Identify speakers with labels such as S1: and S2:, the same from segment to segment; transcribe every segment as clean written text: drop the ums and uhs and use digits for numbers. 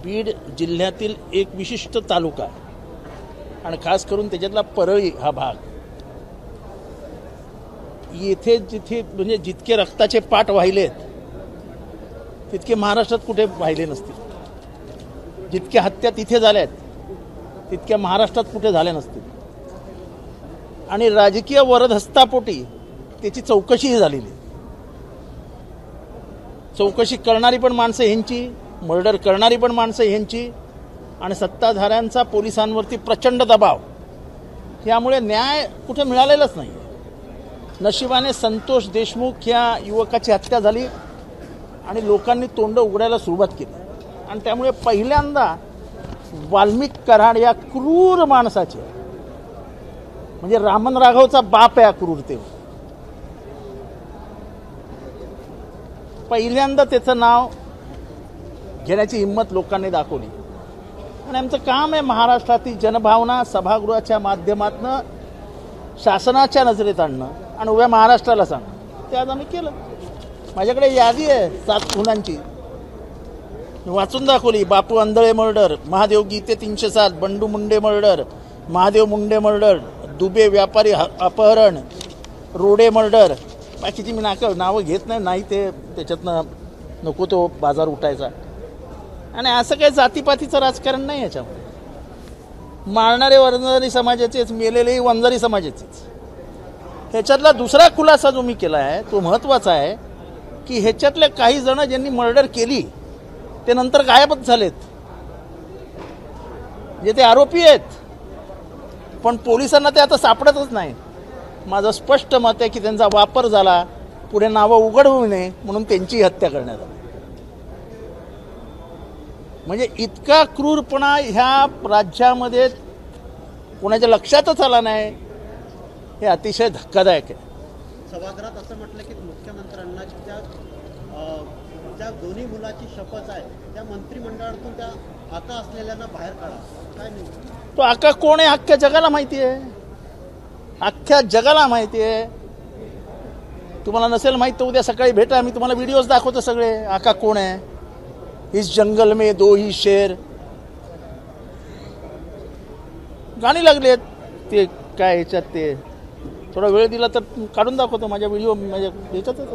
S1: बीड जिल्ह्यातील एक विशिष्ट तालुका आणि खास करून त्याच्यातला परळी हा भाग, येथे जिथे म्हणजे जितके रक्ताचे पाट वाहिलेत तितके महाराष्ट्रात कुठे वाहिले नसतील. जितक्या हत्या तिथे झाल्यात तितक्या महाराष्ट्रात कुठे झाल्या नसतील. आणि राजकीय वरदहस्तापोटी त्याची चौकशीही झालेली. चौकशी करणारी पण माणसं ह्यांची, मर्डर करणारी पण माणसं ह्यांची, आणि सत्ताधाऱ्यांचा पोलिसांवरती प्रचंड दबाव, यामुळे न्याय कुठे मिळालेलाच नाही. नशिबाने संतोष देशमुख या युवकाची हत्या झाली आणि लोकांनी तोंड उघडायला सुरुवात केली. आणि त्यामुळे पहिल्यांदा वाल्मिक कराड या क्रूर माणसाचे, म्हणजे रामन राघवचा बाप आहे क्रूरतेवर, पहिल्यांदा त्याचं नाव घेण्याची हिंमत लोकांनी दाखवली. आणि आमचं काम आहे महाराष्ट्रातील जनभावना सभागृहाच्या माध्यमातून शासनाच्या नजरेत आणणं आणि उभ्या महाराष्ट्राला सांगणं. ते आज आम्ही केलं. माझ्याकडे यादी आहे 7 खुनांची, वाचून दाखवली. बापू आंधळे मर्डर, महादेव गीते 307, बंडू मुंडे मर्डर, महादेव मुंडे मर्डर, दुबे व्यापारी अपहरण, रोडे मर्डर. बाकीची मी नावं घेत नाही ते त्याच्यातनं नको तो बाजार उठायचा. आणि असं काही जातीपातीचं राजकारण नाही याच्यामध्ये. मारणारे वंजारी समाजाचेच, मेलेलेही वंजारी समाजाचेच. ह्याच्यातला दुसरा खुलासा जो मी केला आहे तो महत्त्वाचा आहे की ह्याच्यातले काही जण ज्यांनी मर्डर केली ते नंतर गायबच झालेत. जे ते आरोपी आहेत, पण पोलिसांना ते आता सापडतच नाही. माझं स्पष्ट मत आहे की त्यांचा वापर झाला, पुढे नावं उघड होऊ नये म्हणून त्यांची हत्या करण्यात आली. म्हणजे इतका क्रूरपणा ह्या राज्यामध्ये कोणाच्या लक्षातच आला नाही, हे अतिशय धक्कादायक आहे.
S2: सभागृहात असं म्हटलं की मुख्यमंत्र्यांना ज्या दोन्ही मुलाची शपथ आहे त्या मंत्रिमंडळातून त्या आता असलेल्यांना बाहेर काढा. काय नाही,
S1: तो आका कोण आहे अख्ख्या जगाला माहिती आहे. अख्ख्या जगाला माहिती आहे. तुम्हाला नसेल माहित तर उद्या सकाळी भेटा, मी तुम्हाला व्हिडिओज दाखवतो सगळे. आका कोण आहे. इस जंगल में 2 ही शेर गाणी लागलेत. ते काय ह्याच्यात ते थोडा वेळ दिला तर काढून दाखवतो माझ्या व्हिडिओ, माझ्या ह्याच्यातच.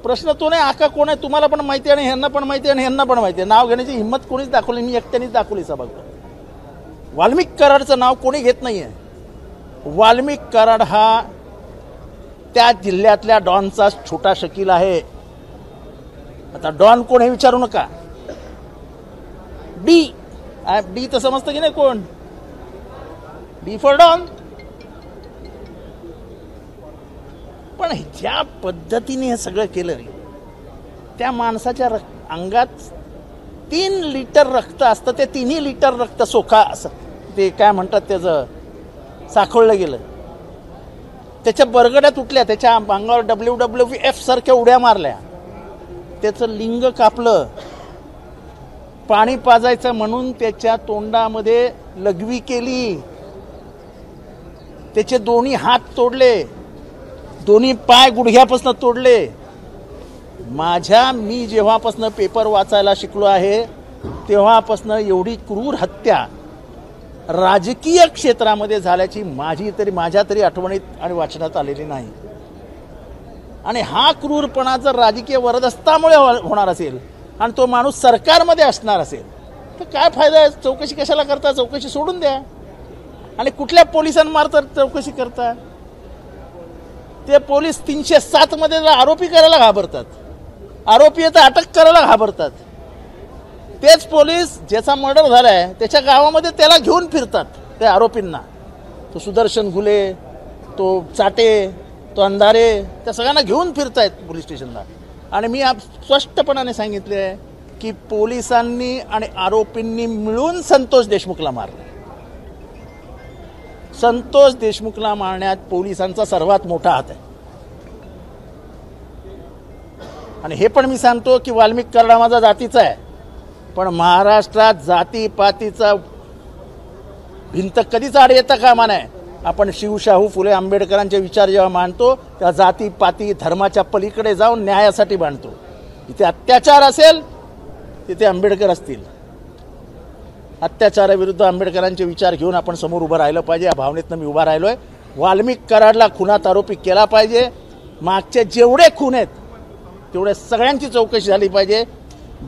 S1: प्रश्न तो नाही आका कोण आहे. तुम्हाला पण माहिती आहे आणि ह्यांना पण माहिती आहे आणि ह्यांना पण माहिती आहे. नाव घेण्याची हिंमत कोणीच दाखवली, मी एकट्यानेच दाखवली सभागृहात. वाल्मिक कराडचं नाव कोणी घेत नाही आहे. वाल्मिक कराड हा त्या जिल्ह्यातल्या डॉनचा छोटा शकील आहे. आता डॉन कोण हे विचारू नका. डी तर समजतं की नाही कोण. D for Don. पण ज्या पद्धतीने हे सगळं केलं, त्या माणसाच्या अंगात 3 लिटर रक्त असतं. ते 3ही लिटर रक्त सोखा असं ते काय म्हणतात त्याचं साखळलं गेलं. त्याच्या बरगड्या तुटल्या, त्याच्या अंगावर WWF सारख्या उड्या मारल्या, त्याचं लिंग कापलं, पाणी पाजायचं म्हणून त्याच्या तोंडामध्ये लघवी केली, त्याचे दोन्ही हात तोडले, दोन्ही पाय गुडघ्यापासून तोडले. मी जेव्हापासून पेपर वाचायला शिकलो आहे तेव्हापासून एवढी क्रूर हत्या राजकीय क्षेत्रामध्ये झाल्याची माझ्या तरी आठवणीत आणि वाचनात आलेली नाही. आणि हा क्रूरपणा जर राजकीय वरदहस्तामुळे होणार असेल आणि तो माणूस सरकारमध्ये असणार असेल तर काय फायदा आहे. चौकशी कशाला करता. चौकशी सोडून द्या. आणि कुठल्या पोलिसांमार्फत चौकशी करता. ते पोलीस 307 मध्ये आरोपी करायला घाबरतात. आरोपी तर अटक करायला घाबरतात. तेच पोलीस ज्याचा मर्डर झालाय त्याच्या गावामध्ये त्याला घेऊन फिरतात. त्या आरोपींना, तो सुदर्शन घुले, तो चाटे, तो अंधारे, त्या सगळ्यांना घेऊन फिरतायत पोलीस स्टेशनला. आणि मी स्पष्टपणाने सांगितले आहे की पोलिसांनी आणि आरोपींनी मिळून संतोष देशमुखला मारलं. संतोष देशमुखला मारण्यात पोलिसांचा सर्वात मोठा हात आहे. आणि हे पण मी सांगतो की वाल्मिक कराड माझा जातीचा आहे, पण महाराष्ट्रात जातीपातीचा भिंत कधीच आड येता कामा नये. आपण शिवशाहू फुले आंबेडकरांचे विचार जेव्हा मांडतो तेव्हा जातीपाती धर्माच्या पलीकडे जाऊन न्यायासाठी मांडतो. इथे अत्याचार असेल तिथे आंबेडकर असतील, अत्याचाराविरुद्ध आंबेडकरांचे विचार घेऊन आपण समोर उभं राहिलं पाहिजे. या भावनेतनं मी उभा राहिलोय. वाल्मिक कराडला खुनात आरोपी केला पाहिजे. मागचे जेवढे खून आहेत तेवढे सगळ्यांची चौकशी झाली पाहिजे.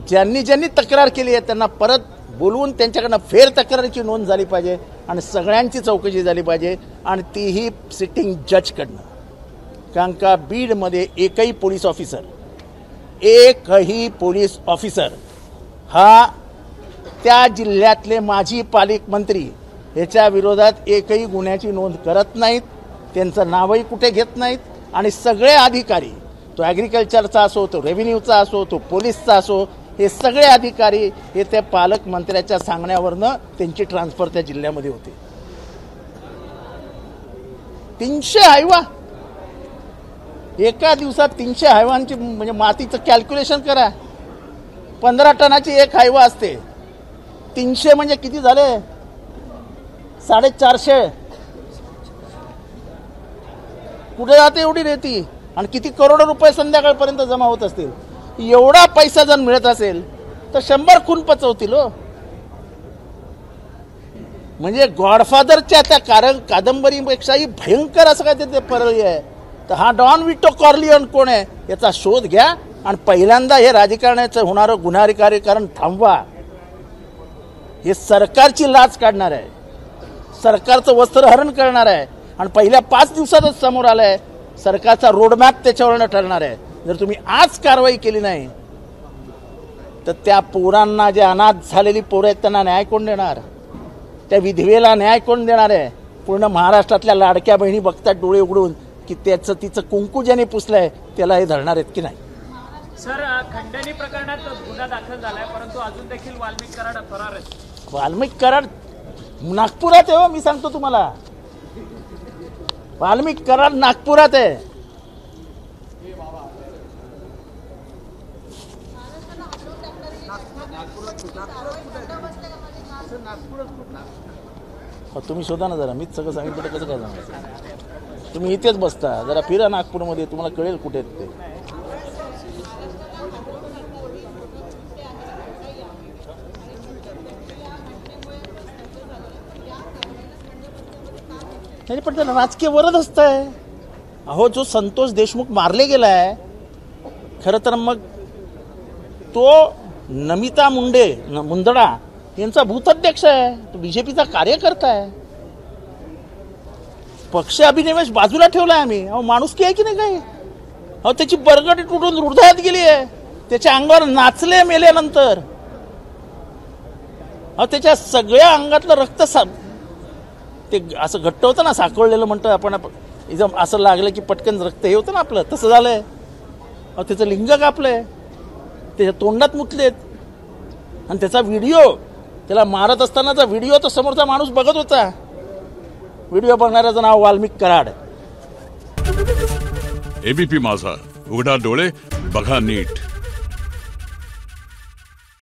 S1: ज्यांनी तक्रार केली आहे त्यांना परत बोलवून त्यांच्याकडनं फेर तक्रारीची नोंद झाली पाहिजे आणि सगळ्यांची चौकशी झाली पाहिजे आणि तीही सिटिंग जजकडनं. कारण का बीडमध्ये एकही पोलीस ऑफिसर हा त्या जिल्ह्यातले माजी पालकमंत्री ह्याच्या विरोधात एकही गुन्ह्याची नोंद करत नाहीत. त्यांचं नावही कुठे घेत नाहीत आणि सगळे अधिकारी, तो ॲग्रिकल्चरचा असो, तो रेव्हेन्यूचा असो, तो पोलीसचा असो, हे सगळे अधिकारी हे त्या पालकमंत्र्याच्या सांगण्यावरनं त्यांची ट्रान्सफर त्या जिल्ह्यामध्ये होते. 300 हायवा एका दिवसात, 300 हायवांची म्हणजे मातीचं कॅल्क्युलेशन करा. 15 टनाची एक हायवा असते. 300 म्हणजे किती झाले? 450. कुठे जाते एवढी रेती? आणि किती करोड रुपये संध्याकाळपर्यंत जमा होत असतील. एवढा पैसा जर मिळत असेल तर 100 खून पचवतील हो. म्हणजे गॉडफादरच्या त्या कादंबरीपेक्षाही भयंकर असं काय ते पर्याय आहे. तर हा डॉन विटो कॉर्लिओन कोण आहे याचा शोध घ्या आणि पहिल्यांदा हे राजकारणाचं होणारं गुन्हेगारीकरण थांबवा. हे सरकारची लाच काढणार आहे, सरकारचं वस्त्रहरण करणार आहे आणि पहिल्या 5 दिवसातच समोर आलंय. सरकारचा रोडमॅप त्याच्यावरनं ठरणार आहे. जर तुम्ही आज कारवाई केली नाही तर त्या पोरांना, जे अनाथ झालेली पोरं आहेत त्यांना न्याय कोण देणार? त्या विधवेला न्याय कोण देणार आहे? पूर्ण महाराष्ट्रातल्या लाडक्या बहिणी बघतात डोळे उघडून की तिचं कुंकू ज्याने पुसलंय त्याला हे धरणार आहेत की नाही.
S3: सर, खंडणी प्रकरणात गुन्हा दाखल झालाय परंतु अजून देखील वाल्मिक कराड फरार आहेत.
S1: वाल्मिक कराड नागपुरात आहे हो. मी सांगतो तुम्हाला, वाल्मिक कराड नागपुरात आहे. तुम्ही शोधा ना जरा. मीच सगळं सांगितलं कसं काय सांगायचं? तुम्ही इथेच बसता, जरा फिरा नागपूरमध्ये, तुम्हाला कळेल कुठे आहेत ते. नाही पण त्याला राजकीय वरद असतंय. अहो, जो संतोष देशमुख मारले गेलाय, खरं तर मग तो नमिता मुंदडा यांचा भूताध्यक्ष आहे, तो बीजेपीचा कार्यकर्ता आहे. पक्ष अभिनिवेश बाजूला ठेवलाय आम्ही. अहो, माणुसकी आहे की नाही काही? अहो, त्याची बरगडी तुटून हृदयात गेली आहे. त्याच्या अंगावर नाचले मेल्यानंतर. अहो, त्याच्या सगळ्या अंगातलं रक्त ते असं घट्ट होतं ना, साकळलेलं म्हणतं आपण. एकदम असं लागलं की पटकन रक्त हे होतं ना आपलं, तसं झालंय. अहो, त्याचं लिंग कापलंय, त्याच्या तोंडात मुतलेत आणि त्याचा व्हिडिओ, त्याला मारत असतानाचा व्हिडिओ तर समोरचा माणूस बघत होता. व्हिडिओ बघणाऱ्याचं नाव वाल्मिक कराड.
S4: एबीपी माझा, उघडा डोळे बघा नीट.